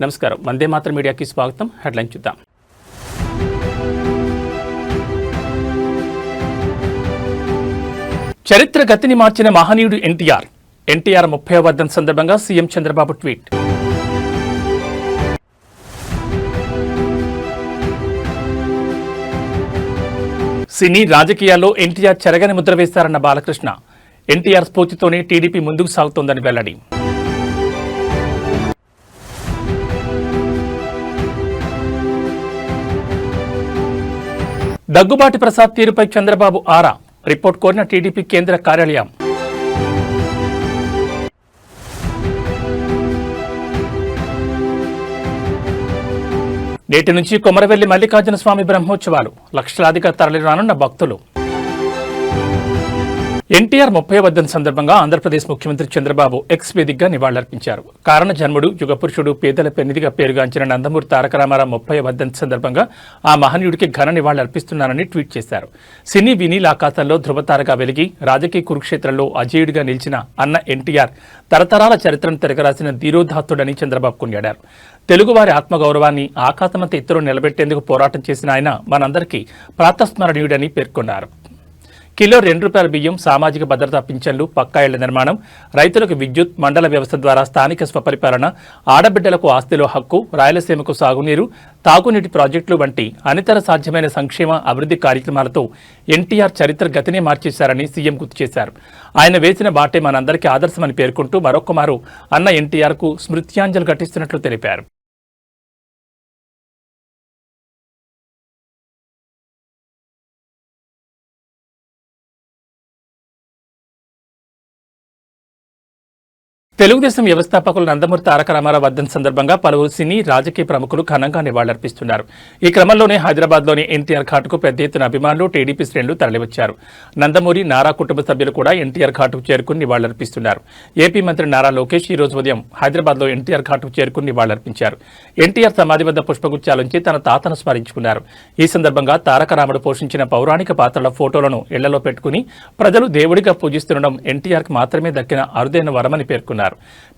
నమస్కారం వందే మాతరం మీడియాకి స్వాగతం. హెడ్లైన్ చూద్దాం. చరిత్ర గతిని మార్చిన మహనీయుడు ఎన్టీఆర్. ఎన్టీఆర్ 30వ వర్ధంతి సందర్భంగా సీఎం చంద్రబాబు ట్వీట్. సినీ రాజకీయాల్లో ఎన్టీఆర్ చెరగని ముద్ర వేశారన్న బాలకృష్ణ. ఎన్టీఆర్ స్ఫూర్తితోనే టీడీపీ ముందుకు సాగుతోందని వెల్లడి. దగ్గుబాటి ప్రసాద్ తీరుపై చంద్రబాబు ఆరా. రిపోర్ట్ కోరిన టీడీపీ కేంద్ర కార్యాలయం. నేటి నుంచి కొమరవెల్లి మల్లికార్జున స్వామి బ్రహ్మోత్సవాలు. లక్షలాదిగా తరలిరానున్న భక్తులు. ఎన్టీఆర్ 30వ వర్ధంతి సందర్భంగా ఆంధ్రప్రదేశ్ ముఖ్యమంత్రి చంద్రబాబు ఎక్స్ వేదికగా నివాళులర్పించారు. కారణ జన్ముడు, యుగపురుషుడు, పేదల పెన్నిధిగా పేరుగాంచిన నందమూరి తారక రామారావు 30వ వర్ధంతి సందర్భంగా ఆ మహనీయుడికి ఘన నివాళులర్పిస్తున్నానని ట్వీట్ చేశారు. సినీ వినీల్ ఆకాశంలో ధృవతారగా వెలిగి రాజకీయ కురుక్షేత్రంలో అజేయుడిగా నిలిచిన అన్న ఎన్టీఆర్ తరతరాల చరిత్రను తిరగరాసిన ధీరోదాత్తుడని చంద్రబాబు కొనియాడారు. తెలుగువారి ఆత్మగౌరవాన్ని ఆకాశమంత ఎత్తులో నిలబెట్టేందుకు పోరాటం చేసిన ఆయన మనందరికీ ప్రాతస్మరణీయుడని పేర్కొన్నారు. కిలో ₹2 బియ్యం, సామాజిక భద్రతా పింఛన్లు, పక్కా ఇళ్ల నిర్మాణం, రైతులకు విద్యుత్, మండల వ్యవస్థ ద్వారా స్థానిక స్వపరిపాలన, ఆడబిడ్డలకు ఆస్తిలో హక్కు, రాయలసీమకు సాగునీరు, తాగునీటి ప్రాజెక్టులు వంటి అనితర సాధ్యమైన సంక్షేమ అభివృద్ధి కార్యక్రమాలతో ఎన్టీఆర్ చరిత్ర గతినే మార్చేశారని సీఎం గుర్తు చేశారు. ఆయన వేసిన బాటే మనందరికీ ఆదర్శమని పేర్కొంటూ మరొక్కమారు అన్న ఎన్టీఆర్కు స్మృత్యాంజలి ఘటిస్తున్నట్లు తెలిపారు. తెలుగుదేశం వ్యవస్థాపకులు నందమూరి తారక రామారావు వర్ధంతి సందర్భంగా పలువురు సినీ రాజకీయ ప్రముఖులు ఘనంగా నివాళులర్పిస్తున్నారు. ఈ క్రమంలోనే హైదరాబాద్లోని ఎన్టీఆర్ ఘాట్కు పెద్ద ఎత్తున అభిమానులు, టీడీపీ శ్రేణులు తరలివచ్చారు. నందమూరి, నారా కుటుంబ సభ్యులు కూడా ఎన్టీఆర్ ఘాట్కు చేరుకుని నివాళులర్పిస్తున్నారు. ఏపీ మంత్రి నారా లోకేష్ ఈ రోజు ఉదయం హైదరాబాద్లో ఎన్టీఆర్ ఘాట్కు చేరుకుని నివాళులర్పించారు. ఎన్టీఆర్ సమాధి వద్ద పుష్పగుచ్చాలుంచి తన తాతను స్మరించుకున్నారు. ఈ సందర్భంగా తారక రాముడు పోషించిన పౌరాణిక పాత్రల ఫోటోలను ఇళ్లలో పెట్టుకుని ప్రజలు దేవుడిగా పూజిస్తుండడం ఎన్టీఆర్కి మాత్రమే దక్కిన అరుదైన వరమని పేర్కొన్నారు.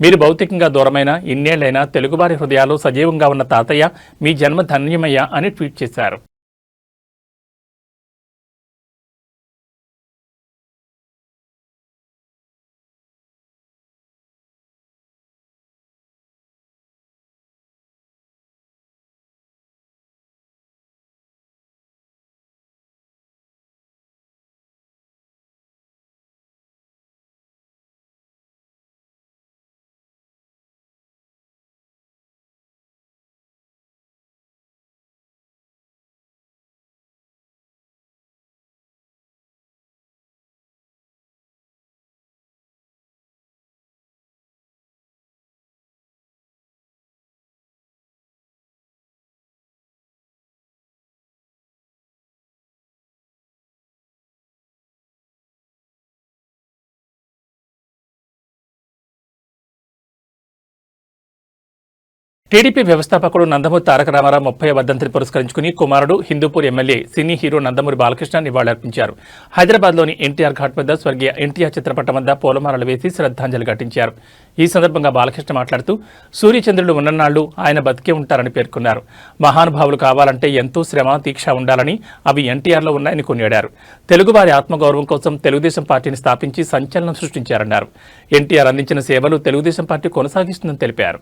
మీరు భౌతికంగా దూరమైన ఇన్నేళ్లైనా తెలుగువారి హృదయాల్లో సజీవంగా ఉన్న తాతయ్య, మీ జన్మ ధన్యమయ్యా అని ట్వీట్ చేశారు. టీడీపీ వ్యవస్థాపకుడు నందమూరి తారక రామారావు 30వ వర్ధంతిని పురస్కరించుకుని కుమారుడు, Hindupur MLA, cine hero Nandamuri Balakrishna నివాళులర్పించారు. హైదరాబాద్లోని ఎన్టీఆర్ ఘాట్ వద్ద స్వర్గీయ ఎన్టీఆర్ చిత్రపటం వద్ద పూలమాలలు వేసి శ్రద్ధాంజలి ఘటించారు. ఈ సందర్భంగా బాలకృష్ణ మాట్లాడుతూ సూర్యచంద్రులు ఉన్ననాళ్లు ఆయన బతికే ఉంటారని పేర్కొన్నారు. మహానుభావులు కావాలంటే ఎంతో శ్రమ, దీక్ష ఉండాలని అవి ఎన్టీఆర్లో ఉన్నాయని కొనియాడారు. తెలుగువారి ఆత్మగౌరవం కోసం తెలుగుదేశం పార్టీని స్థాపించి సంచలనం సృష్టించారన్నారు. ఎన్టీఆర్ అందించిన సేవలు తెలుగుదేశం పార్టీ కొనసాగిస్తుందని తెలిపారు.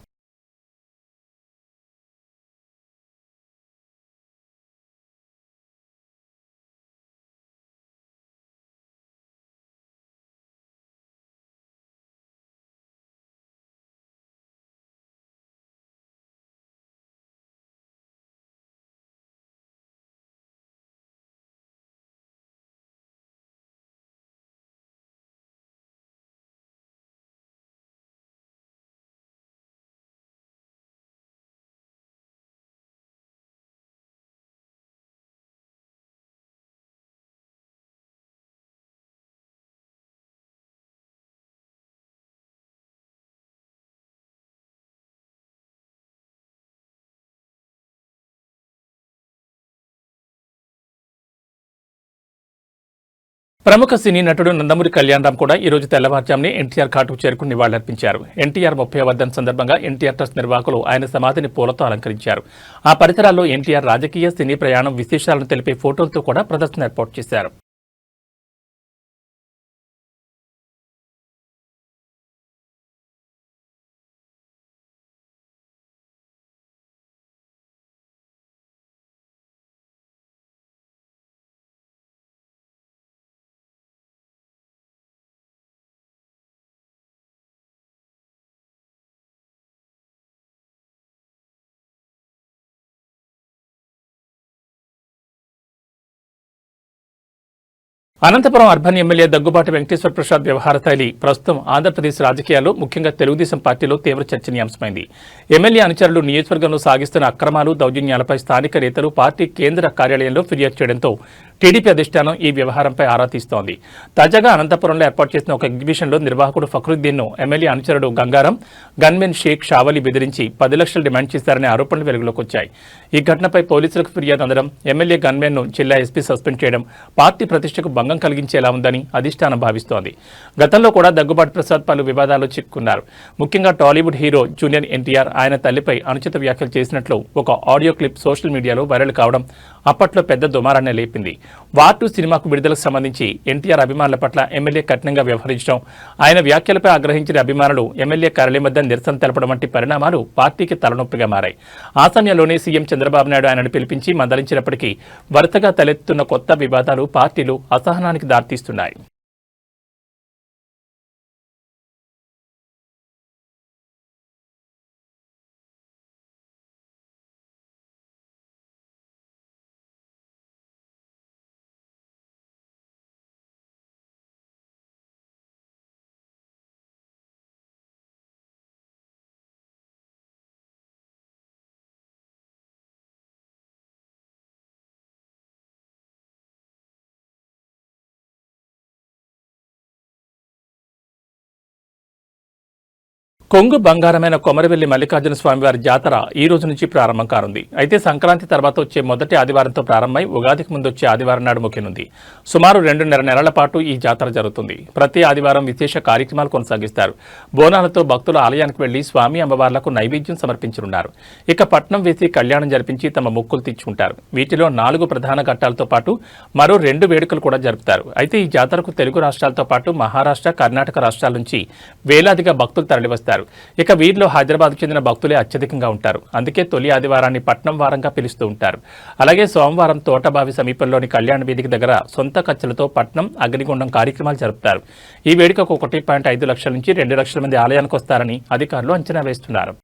ప్రముఖ సినీ నటుడు నందమూరి కళ్యాణరామ్ కూడా ఈ రోజు తెల్లవారుజామునే ఎన్టీఆర్ ఘాటుకు చేరుకుని నివాళులర్పించారు. ఎన్టీఆర్ 30వ వర్ధంతి సందర్భంగా ఎన్టీఆర్ ట్రస్ట్ నిర్వాహకులు ఆయన సమాధిని పూలతో అలంకరించారు. ఆ పరిసరాల్లో ఎన్టీఆర్ రాజకీయ సినీ ప్రయాణం విశేషాలను తెలిపే ఫోటోలతో కూడా ప్రదర్శన ఏర్పాటు చేశారు. అనంతపురం అర్బన్ ఎమ్మెల్యే దగ్గుబాటి వెంకటేశ్వర ప్రసాద్ వ్యవహార శైలి ప్రస్తుతం ఆంధ్రప్రదేశ్ రాజకీయాల్లో ముఖ్యంగా తెలుగుదేశం పార్టీలో తీవ్ర చర్చనీయాంశమైంది. ఎమ్మెల్యే అనుచరులు నియోజకవర్గంలో సాగిస్తున్న అక్రమాలు, దౌర్జన్యాలపై స్థానిక నేతలు పార్టీ కేంద్ర కార్యాలయంలో ఫిర్యాదు చేయడంతో టీడీపీ అధిష్టానం ఈ వ్యవహారంపై ఆరా తీస్తోంది. తాజాగా అనంతపురంలో ఏర్పాటు చేసిన ఒక ఎగ్జిబిషన్లో నిర్వాహకుడు ఫక్రుద్దీన్ను ఎమ్మెల్యే అనుచరుడు గంగారం, గన్మెన్ షేక్ షావలి బెదిరించి 10 లక్షలు డిమాండ్ చేశారనే ఆరోపణలు వెలుగులోకి వచ్చాయి. ఈ ఘటనపై పోలీసులకు ఫిర్యాదు అందడం, ఎమ్మెల్యే గన్మెన్ను జిల్లా ఎస్పీ సస్పెండ్ చేయడం పార్టీ ప్రతిష్టకు భంగం కలిగించేలా ఉందని అధిష్టానం భావిస్తోంది. గతంలో కూడా దగ్గుబాటి ప్రసాద్ పలు వివాదాల్లో చిక్కుకున్నారు. ముఖ్యంగా టాలీవుడ్ హీరో జూనియర్ ఎన్టీఆర్ ఆయన తల్లిపై అనుచిత వ్యాఖ్యలు చేసినట్లు ఒక ఆడియో క్లిప్ సోషల్ మీడియాలో వైరల్ కావడం అప్పట్లో పెద్ద దుమారాన్ని లేపింది. వార్ 2 సినిమాకు విడుదలకు సంబంధించి ఎన్టీఆర్ అభిమానుల పట్ల ఎమ్మెల్యే కఠినంగా వ్యవహరించడం, ఆయన వ్యాఖ్యలపై ఆగ్రహించిన అభిమానులు ఎమ్మెల్యే కార్యాలయం వద్ద నిరసన తెలపడం వంటి పరిణామాలు పార్టీకి తలనొప్పిగా మారాయి. ఆ సమయంలోనే సీఎం చంద్రబాబు నాయుడు ఆయనను పిలిపించి మందలించినప్పటికీ వరుసగా తలెత్తుతున్న కొత్త వివాదాలు పార్టీలు అసహనానికి దారితీస్తున్నాయి. కొంగు బంగారమైన కొమరవెల్లి మల్లికార్జున స్వామివారి జాతర ఈ రోజు నుంచి ప్రారంభం కానుంది. అయితే సంక్రాంతి తర్వాత వచ్చే మొదటి ఆదివారంతో ప్రారంభమై ఉగాదికి ముందు వచ్చే ఆదివారం నాడు ముగియనుంది. సుమారు 2.5 నెలల పాటు ఈ జాతర జరుగుతుంది. ప్రతి ఆదివారం విశేష కార్యక్రమాలు కొనసాగిస్తారు. బోనాలతో భక్తులు ఆలయానికి వెళ్లి స్వామి అమ్మవార్లకు నైవేద్యం సమర్పించనున్నారు. ఇక పట్నం వేసి కళ్యాణం జరిపించి తమ మొక్కులు తీర్చుకుంటారు. వీటిలో 4 ప్రధాన ఘట్టాలతో పాటు మరో 2 వేడుకలు కూడా జరుపుతారు. అయితే ఈ జాతరకు తెలుగు రాష్ట్రాలతో పాటు మహారాష్ట్ర, కర్ణాటక రాష్ట్రాల నుంచి వేలాదిగా భక్తులు తరలివస్తారు. ఇక వీరిలో హైదరాబాద్కు చెందిన భక్తులే అత్యధికంగా ఉంటారు. అందుకే తొలి ఆదివారాన్ని పట్నం వారంగా పిలుస్తూ ఉంటారు. అలాగే సోమవారం తోటబావి సమీపంలోని కళ్యాణ వేదిక దగ్గర సొంత ఖర్చులతో పట్నం అగ్నిగుండం కార్యక్రమాలు జరుపుతారు. ఈ వేడుకకు 1.5 లక్షల నుంచి 2 లక్షల మంది ఆలయానికి వస్తారని అధికారులు అంచనా వేస్తున్నారు.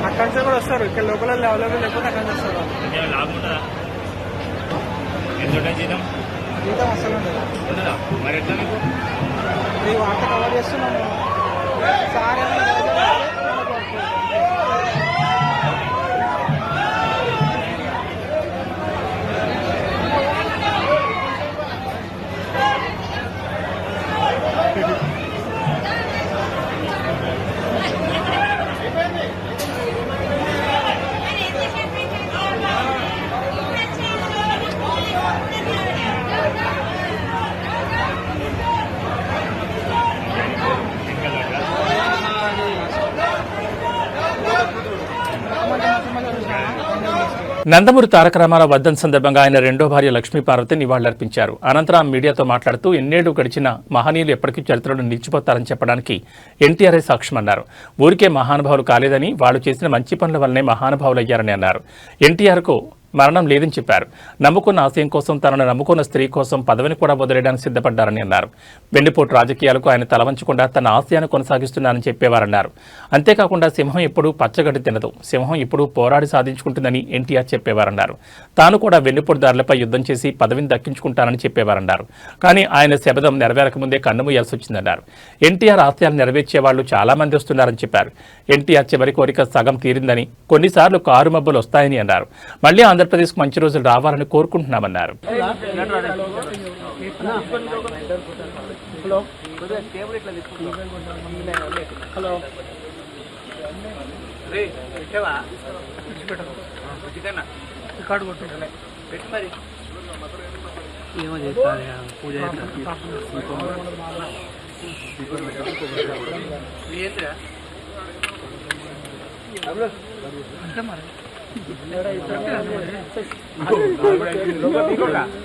అక్కడి నుంచి కూడా వస్తారు. ఇక్కడ లోపల అవైలబుల్ లేకపోతే అక్కడి నుంచి వస్తారు. లాభం ఉంటుందా? ఎంత జీతం జీతం అసలు ఉండదు. మరి ఎట్లా మీకు ఈ వార్త కవర్ చేస్తున్నాము సార్. నందమూరి తారక రామారావు వర్ధంతి సందర్భంగా ఆయన రెండో భార్య లక్ష్మీపార్వతి నివాళులర్పించారు. అనంతరం మీడియాతో మాట్లాడుతూ ఎన్నేళ్లు గడిచిన మహనీయులు ఎప్పటికీ చరిత్రలో నిలిచిపోతారని చెప్పడానికి ఎన్టీఆర్ఏ సాక్ష్యమన్నారు. ఊరికే మహానుభావులు కాలేదని వాళ్లు చేసిన మంచి పనుల వల్లనే మహానుభావులయ్యారని అన్నారు. ఎన్టీఆర్కు మరణం లేదని చెప్పారు. నమ్ముకున్న ఆశయం కోసం తనను నమ్ముకున్న స్త్రీ కోసం పదవిని కూడా వదిలేయడానికి సిద్ధపడ్డారని అన్నారు. వెన్నుపోటు రాజకీయాలకు ఆయన తలవంచకుండా తన ఆశయాన్ని కొనసాగిస్తున్నారని చెప్పేవారన్నారు. అంతేకాకుండా సింహం ఎప్పుడూ పచ్చగడ్డి తినదు, సింహం ఎప్పుడూ పోరాడి సాధించుకుంటుందని ఎన్టీఆర్ చెప్పేవారన్నారు. తాను కూడా వెన్నుపోటుదారులపై యుద్ధం చేసి పదవిని దక్కించుకుంటానని చెప్పేవారన్నారు. కానీ ఆయన శబదం నెరవేరకముందే కన్నుమూయాల్సి వచ్చిందన్నారు. ఎన్టీఆర్ ఆశయాలు నెరవేర్చే వాళ్లు చాలా మంది వస్తున్నారని చెప్పారు. ఎన్టీఆర్ చివరి కోరిక సగం తీరిందని, కొన్నిసార్లు కారు మబ్బులు వస్తాయని అన్నారు. మళ్లీ ఆంధ్రప్రదేశ్కు మంచి రోజులు రావాలని కోరుకుంటున్నామన్నారు.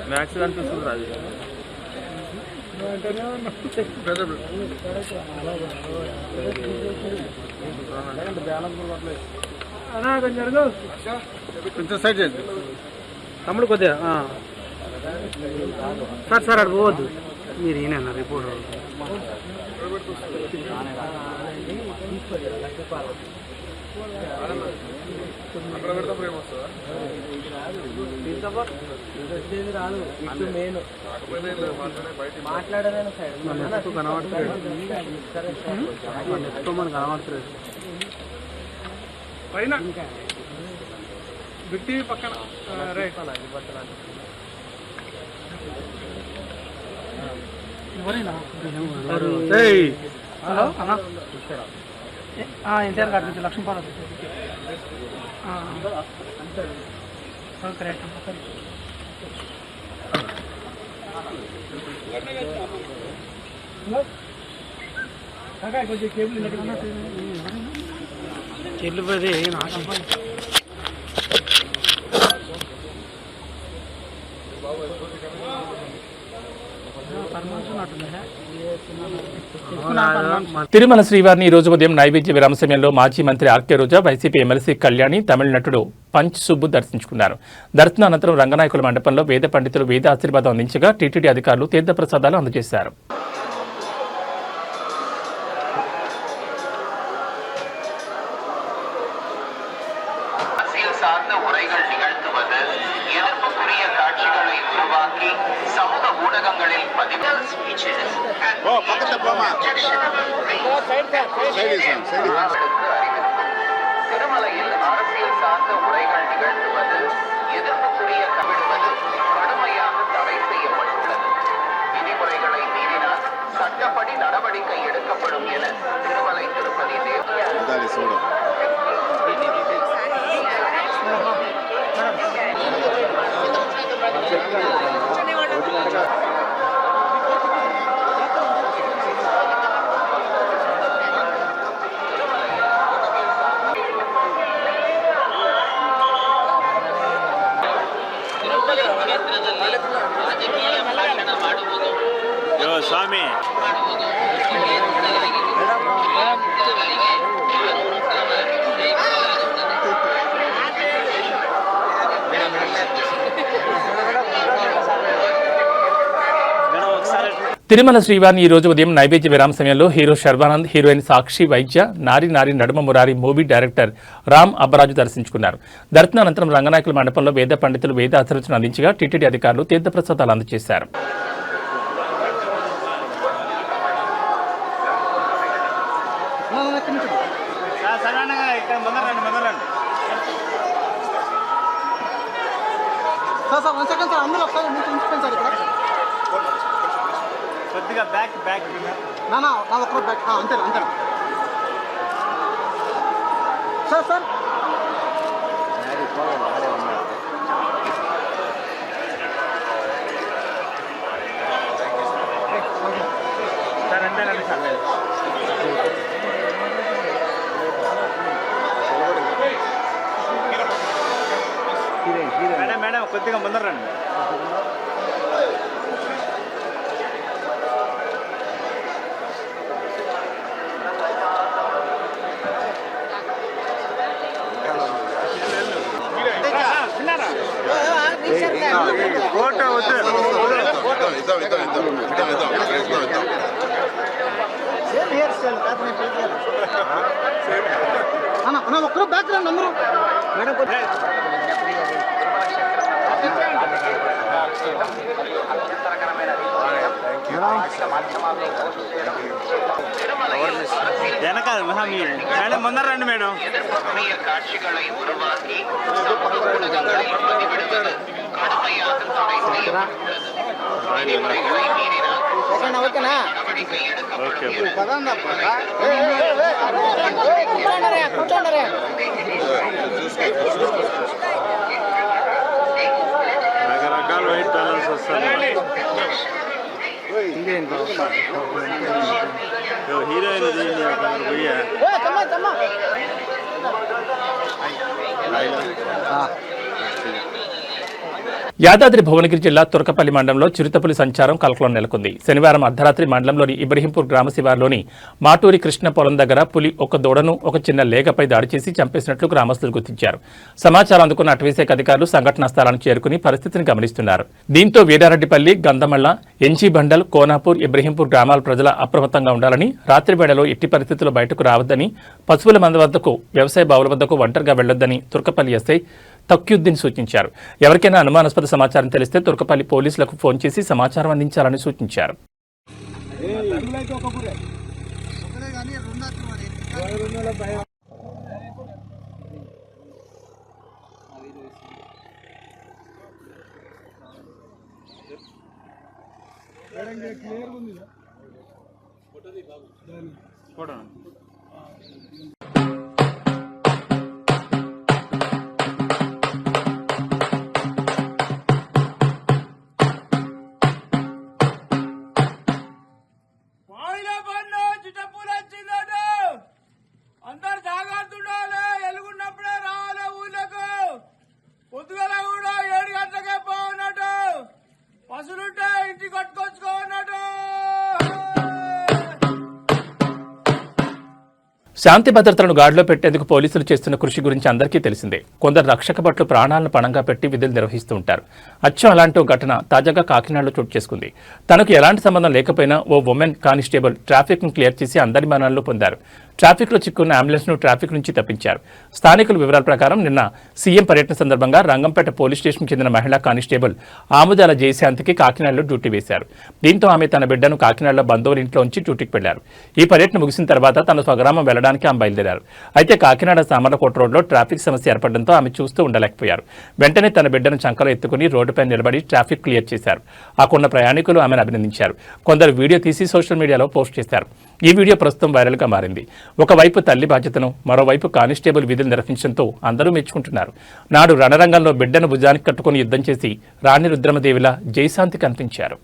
మ్యాక్స్ కనిపిస్తుంది రాజు. కొంచెం సైడ్ చేయండి తమ్ముడు కొద్దిగా. సార్ సార్ అక్కడ పోవద్దు, మీరు ఈయన రిపోర్టర్. కనబడుతుంది పైన బిట్టి పక్కన హలో అన్నా ఎన్టీఆర్ గారి నుంచి లక్ష్మీపార్వతి కరెక్ట్. కేబుల్ పోతే తిరుమల శ్రీవారిని ఈ రోజు ఉదయం నైవేద్య విరామ సమయంలో మాజీ మంత్రి ఆర్కే రోజా, వైసీపీ ఎమ్మెల్సీ కళ్యాణి, తమిళ నటుడు పంచ్ సుబ్బు దర్శించుకున్నారు. దర్శన అనంతరం రంగనాయకుల మండపంలో వేద పండితులు వేద ఆశీర్వాదం అందించగా టీటీడీ అధికారులు తీర్థప్రసాదాలు అందజేశారు. திருமலையில் அரசியல் சார்ந்த உரைகள் நிகழ்த்துவது, எதிர்ப்புக்குரிய கவிடுவது கடுமையாக தடை செய்யப்பட்டுள்ளது. விதிமுறைகளை மீறினால் சட்டப்படி நடவடிக்கை எடுக்கப்படும் என திருமலை திருப்பதி స్వామి తిరుమల శ్రీవారిని ఈ రోజు ఉదయం నైవేద్య విరామ సమయంలో హీరో శర్వానంద్, హీరోయిన్ సాక్షి వైద్య, నారి నారి నడుమ మురారి మూవీ డైరెక్టర్ రామ్ అబ్బరాజు దర్శించుకున్నారు. దర్శనానంతరం రంగనాయకుల మండపంలో వేద పండితులు వేద ఆశీర్వచనం అందించగా టీటీడీ అధికారులు తీర్థప్రసాదాలు అందజేశారు. కొద్దిగా బ్యాక్ బ్యాక్ నా ఒక్కరు బ్యాక్ అంతేనా అంతేనా సార్ సార్ సార్ అంతేనండి సార్. ఇది అన్న ఒక్కరు బ్యాక్ రండి అందరూ మేడం వెనకాల మేడం ముందర రండి మేడం காட்சிகளை உருவாக்கி சமூக ஊடகங்களில் பதிவிடுவது கடுமையாக தடை செய்யப்பட்டுள்ளது. விதிமுறைகளை மீறினால் ఓకేనా நடவடிக்கை எடுக்கப்படும். కూర్చోండి రకరకాల వైట్ కలర్స్ వస్తాయి. హీరోయిన్ పోయా యాదాద్రి భువనగిరి జిల్లా తురకపల్లి మండలంలో చిరుతపులి సంచారం కలకలం నెలకొంది. శనివారం అర్ధరాత్రి మండలంలోని ఇబ్రహీంపూర్ గ్రామ శివార్లోని మాటూరి కృష్ణ పొలం దగ్గర పులి ఒక దూడను ఒక చిన్న లేగపై దాడి చేసి చంపేసినట్లు గ్రామస్తులు గుర్తించారు. సమాచారం అందుకున్న అటవీశాఖ అధికారులు సంఘటనా స్థలానికి చేరుకుని పరిస్థితిని గమనిస్తున్నారు. దీంతో వీరారెడ్డిపల్లి, గంధమళ్ల, ఎన్జీ బండల్, కోనాపూర్, ఇబ్రహీంపూర్ గ్రామాల ప్రజల అప్రమత్తంగా ఉండాలని, రాత్రి వేళలో ఎట్టి పరిస్థితుల్లో బయటకు రావద్దని, పశువుల మంద వద్దకు, వ్యవసాయ బావుల వద్దకు ఒంటరిగా వెళ్లొద్దని తురకపల్లి ఎస్ఐ తక్యుద్దీన్ సూచించారు. ఎవరికైనా అనుమానాస్పద సమాచారం తెలిస్తే తురకపల్లి పోలీసులకు ఫోన్ చేసి సమాచారం అందించాలని సూచించారు. అందరు జాగ్రత్త ఉండాలి. ఎలుగున్నప్పుడే రావాలి ఊళ్ళకు. పొద్దుగల కూడా 7 గంటలకే పోన్నట్టు, పసులుంటే ఇంటికి కట్టుకొచ్చుకోన్నట్టు. శాంతి భద్రతలను గాడిలో పెట్టేందుకు పోలీసులు చేస్తున్న కృషి గురించి అందరికీ తెలిసిందే. కొందరు రక్షక భటులు ప్రాణాలను పణంగా పెట్టి విధులు నిర్వహిస్తూ ఉంటారు. అచ్చం అలాంటి ఓ ఘటన తాజాగా కాకినాడలో చోటు చేసుకుంది. తనకు ఎలాంటి సంబంధం లేకపోయినా ఓ ఉమెన్ కానిస్టేబుల్ ట్రాఫిక్ ను క్లియర్ చేసి అందరి మరణాలను పొందారు. ట్రాఫిక్ లో చిక్కున్న అంబులెన్స్ ను ట్రాఫిక్ నుంచి తప్పించారు. స్థానికుల వివరాల ప్రకారం నిన్న సీఎం పర్యటన సందర్భంగా రంగంపేట పోలీస్ స్టేషన్ చెందిన మహిళా కానిస్టేబుల్ ఆముదాల జయశాంతికి కాకినాడలో డ్యూటీ వేశారు. దీంతో ఆమె తన బిడ్డను కాకినాడలో బంధువుల ఇంట్లో ఉంచి డ్యూటీకి వెళ్లారు. ఈ పర్యటన ముగిసిన తర్వాత తన స్వగ్రామం వెళ్లడానికి ఆమె బయలుదేరారు. అయితే కాకినాడ సామర్లకోట రోడ్లో ట్రాఫిక్ సమస్య ఏర్పడడంతో ఆమె చూస్తూ ఉండలేకపోయారు. వెంటనే తన బిడ్డను చంకలో ఎత్తుకుని రోడ్డుపై నిలబడి ట్రాఫిక్ క్లియర్ చేశారు. అక్కడున్న ప్రయాణికులు ఆమెను అభినందించారు. కొందరు వీడియో తీసి సోషల్ మీడియాలో పోస్ట్ చేశారు. ఈ వీడియో ప్రస్తుతం వైరల్ గా మారింది. ఒకవైపు తల్లి బాధ్యతను, మరోవైపు కానిస్టేబుల్ విధులు నిర్వహించడంతో అందరూ మెచ్చుకుంటున్నారు. నాడు రణరంగంలో బిడ్డను భుజానికి కట్టుకుని యుద్ధం చేసి రాణి రుద్రమదేవిలా జయశాంతి కనిపించారు.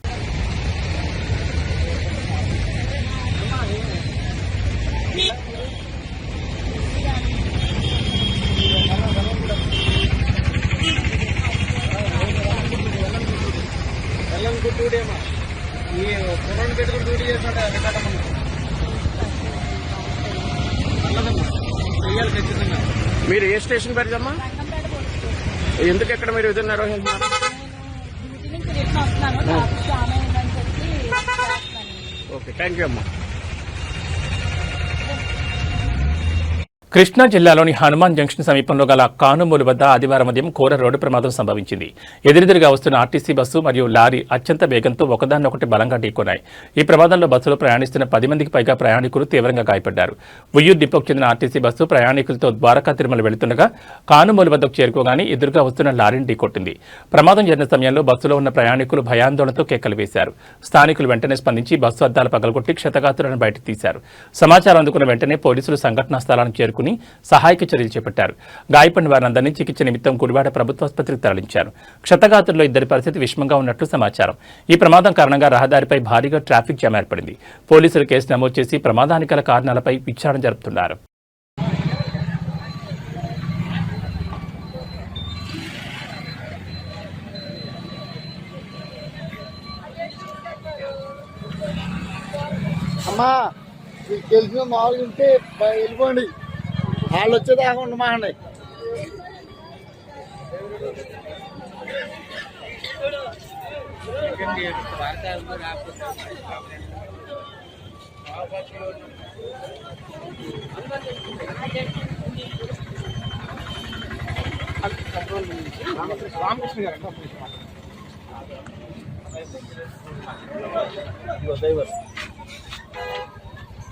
మీరు ఏ స్టేషన్ పరిచమ్మా? ఎందుకు ఎక్కడ మీరు విధులు నిర్వహిస్తున్నారు? ఓకే, థ్యాంక్ యూ అమ్మా. కృష్ణా జిల్లాలోని హనుమాన్ జంక్షన్ సమీపంలో గల కానుమూలు వద్ద ఆదివారం ఉదయం ఘోర రోడ్డు ప్రమాదం సంభవించింది. ఎదురెదురుగా వస్తున్న ఆర్టీసీ బస్సు మరియు లారీ అత్యంత వేగంతో ఒకదాన్నొకటి బలంగా ఢీకొన్నాయి. ఈ ప్రమాదంలో బస్సులో ప్రయాణిస్తున్న 10 మందికి పైగా ప్రయాణికులు తీవ్రంగా గాయపడ్డారు. ఉయ్యూరు డిపోకు చెందిన ఆర్టీసీ బస్సు ప్రయాణికులతో ద్వారకా తిరుమల వెళుతుండగా కానుమూలు వద్దకు చేరుకోగానే ఎదురుగా వస్తున్న లారీని ఢీకొట్టింది. ప్రమాదం జరిగిన సమయంలో బస్సులో ఉన్న ప్రయాణికులు భయాందోళనతో కేకలు వేశారు. స్థానికులు వెంటనే స్పందించి బస్సు అద్దాలు పగలగొట్టి క్షతగాత్రులను బయటకు తీశారు. సమాచారం అందుకున్న వెంటనే పోలీసులు సంఘటనా స్థలానికి చేరుకుని సహాయక చర్యలు చేపట్టారు. గాయపడిన వారందరినీ చికిత్స నిమిత్తం గుడివాడ ప్రభుత్వాసుపత్రికి తరలించారు. క్షతగాత్రుల్లో 2 పరిస్థితి విషమంగా ఉన్నట్లు సమాచారం. ఈ ప్రమాదం కారణంగా రహదారిపై భారీగా ట్రాఫిక్ జామ్ ఏర్పడింది. పోలీసులు కేసు నమోదు చేసి ప్రమాదానికి గల కారణాలపై విచారణ జరుపుతున్నారు. అమ్మా మీకు తెలిసిన మామూలుగా ఉంటే వెళ్ళిపోండి, వాళ్ళు వచ్చేదాకా ఉండమాకండి.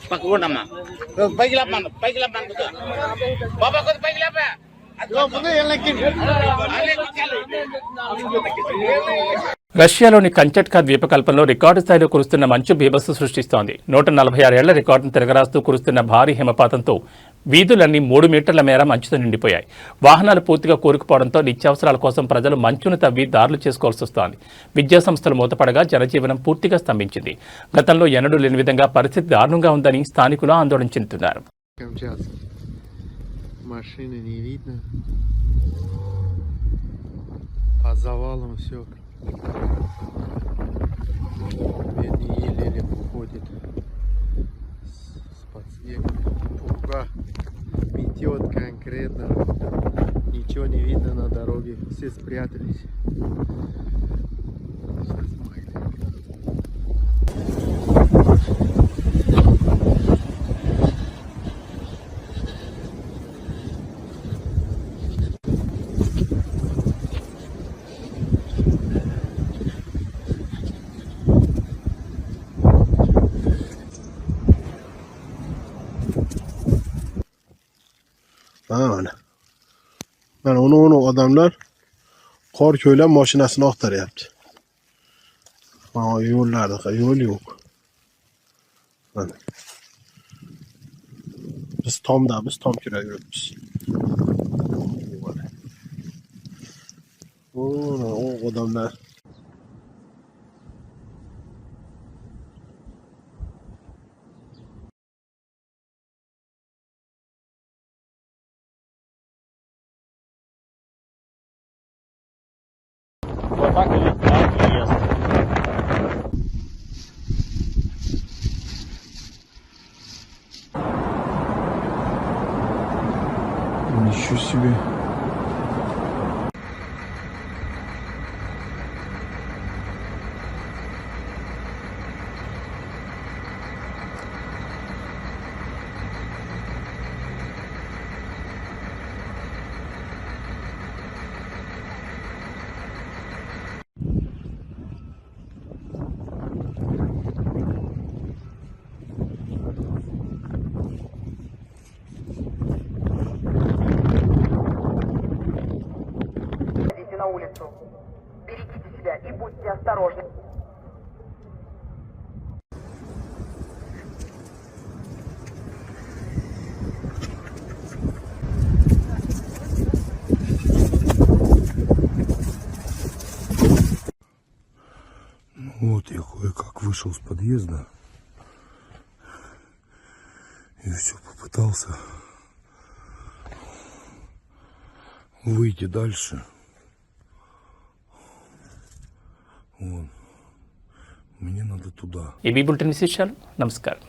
పక్కకుండమ్మా పైకి లేపమ్మా పైకి లేపమ్మా బాబా కొద్ది పైకి లేపా రష్యాలోని కంచట్కా ద్వీపకల్పంలో రికార్డు స్థాయిలో కురుస్తున్న మంచు బీభత్సం సృష్టిస్తోంది. 146 ఏళ్ల రికార్డును తిరగరాస్తూ కురుస్తున్న భారీ హిమపాతంతో వీధులన్నీ 3 మీటర్ల మేర మంచుతో నిండిపోయాయి. వాహనాలు పూర్తిగా కూరుకుపోవడంతో నిత్యావసరాల కోసం ప్రజలు మంచును తవ్వి దారులు చేసుకోవాల్సి వస్తోంది. విద్యాసంస్థలు మూతపడగా జనజీవనం పూర్తిగా స్తంభించింది. గతంలో ఎన్నడూ లేని విధంగా పరిస్థితి దారుణంగా ఉందని స్థానికులు ఆందోళన చెందుతున్నారు. Машины не видно. По завалам все. Бедный еле-еле уходит с-под снега. Пурга метет конкретно. Ничего не видно на дороге. Все спрятались. Mana onu odamlar qor ko'ylab mashinasini oqtaryapti. Mana yo'llarda yo'l yo'q. Mana. Biz tom kiraveribmiz. O odamlar Вот так и ест. Ничего себе. На улицу. Берегите себя и будьте осторожны. Вот я кое-как вышел с подъезда и все попытался выйти дальше. Вон. Мне надо туда. AB bulletin విశేషాలు. నమస్కారం.